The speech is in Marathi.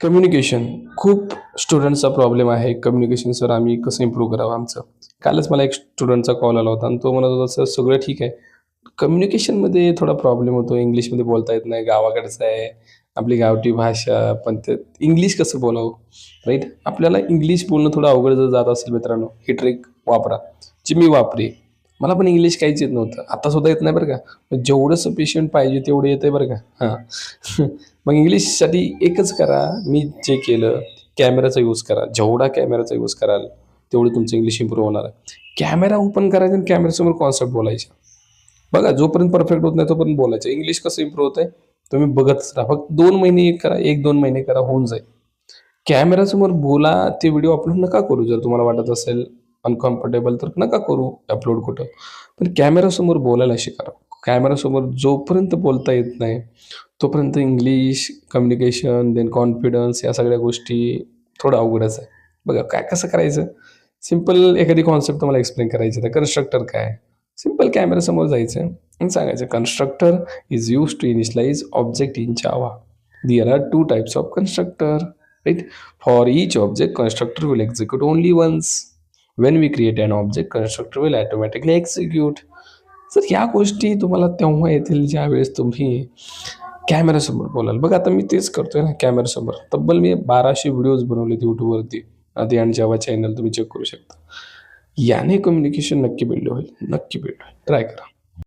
कम्युनिकेशन खूप स्टुडंट्सचा प्रॉब्लेम आहे. कम्युनिकेशन सर आम्ही कसं इम्प्रूव्ह करावं आमचं. कालच मला एक स्टुडंटचा कॉल आला होता आणि तो म्हणत होता, "सर सगळं ठीक आहे. कम्युनिकेशनमध्ये थोडा प्रॉब्लेम होतो. इंग्लिशमध्ये बोलता येत नाही. गावाकडचं आहे. आपली गावठी भाषा, पण ते इंग्लिश कसं बोलावं?" राईट? आपल्याला इंग्लिश बोलणं थोडं अवघड जर जात असेल मित्रांनो, ही ट्रिक वापरा, जी मी वापरली. मला पण इंग्लिश काहीच येत नव्हतं. आता सुद्धा येत नाही बरं का. पण जेवढं सफिशियंट पाहिजे तेवढं येतंय बरं का. हां. मग इंग्लिशसाठी एकच करा, मी जे केलं, कॅमेराचा यूज करा. जेवढा कॅमेराचा यूज कराल, तेवढं तुमचं इंग्लिश इम्प्रूव्ह होणार आहे. कॅमेरा ओपन करायचा आणि कॅमेऱ्यासमोर कॉन्सेप्ट बोलायचे. बघा जोपर्यंत परफेक्ट होत नाही तोपर्यंत बोलायचं. इंग्लिश कसं इम्प्रूव्ह होतंय? तुम्ही बघतच राहा. फक्त 2 महिने करा, 1-2 महिने करा, होऊन जाईल. कॅमेरासमोर बोला, ते व्हिडिओ अपलोड नका करू. जर तुम्हाला वाटत असेल अनकम्फर्टेबल तर नका करू अपलोड कुठं. पण कॅमेरासमोर बोलायला शिका. कॅमेरासमोर जोपर्यंत बोलता येत नाही, तोपर्यंत इंग्लिश, कम्युनिकेशन, देन कॉन्फिडन्स या सगळ्या गोष्टी थोडं अवघडच आहे. बघा काय कसं करायचं? सिंपल एखादी कॉन्सेप्ट तुम्हाला एक्सप्लेन करायची आहे. कन्स्ट्रक्टर काय? सिंपल कॅमेरासमोर जायचं आणि सांगायचं, "constructor is used to initialize object in Java. There are two types of constructor, right? For each object, constructor will execute only once. When we create an object, constructor will automatically execute." तर ह्या गोष्टी तुम्हाला तेव्हा येतील ज्यावेळेस तुम्ही कॅमेरासमोर बोलाल. बघा आता मी तेच करतोय ना कॅमेरासमोर. तब्बल मी 1200 व्हिडिओज बनवलेत YouTubeवरती. आधी आणि जेव्हा चॅनल तुम्ही चेक करू शकता. याने कम्युनिकेशन नक्की बिल्ड होईल. नक्की बिल्ड होईल. ट्राय करा.